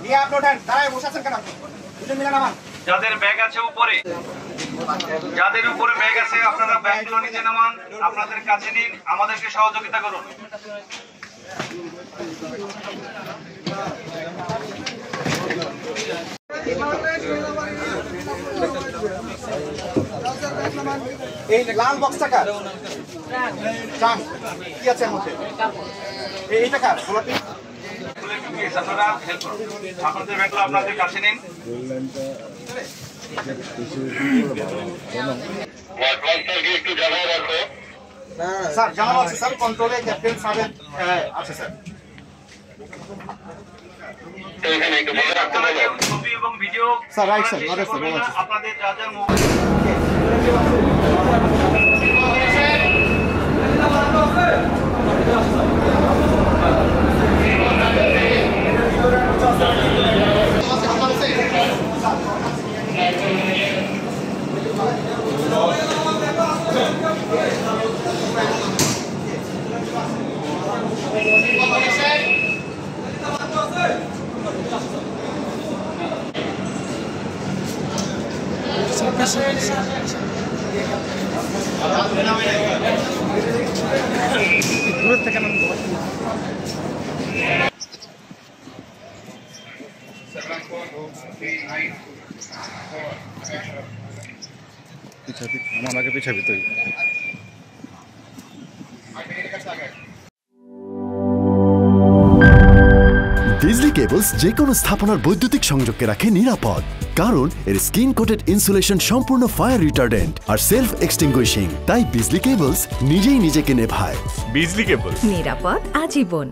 নিয়ে আপনি ওঠেন, দাঁড়ায় বসে আছেন কেন আপনি? দুজন মিলে নামান। যাদের ব্যাগ আছে উপরে, যাদের উপরে ব্যাগ আছে আপনারা ব্যাগগুলো নিচে নামান, আপনাদের কাছে নিন, আমাদেরকে সহযোগিতা করুন। এই লাল বক্সটা কার? জান কি আছে এর মধ্যে? এইটা কার? গোলাপি? আপনারা হেল্প করুন, আপনাদের ব্যাগগুলো আপনাদের কাছে নিন। স্যার জানানো আছে স্যার, কন্ট্রোলে ক্যাপ্টেন সাহেব আছে স্যার। ছবি এবং video sir right sir, not sir, বলা আছে আপনাদের যা যা দূর থেকে নাম আমাকে পিছাবি তুই। বিজলি কেবলস যে কোনো স্থাপনার বৈদ্যুতিক সংযোগকে রাখে নিরাপদ, কারণ এর স্কিন কোটেড ইনসুলেশন সম্পূর্ণ ফায়ার রিটার্ডেন্ট আর সেলফ এক্সটিংগুইশিং। তাই বিজলি কেবলস নিজেই নিজেকে নেভায়। বিজলি কেবল, নিরাপদ আজীবন।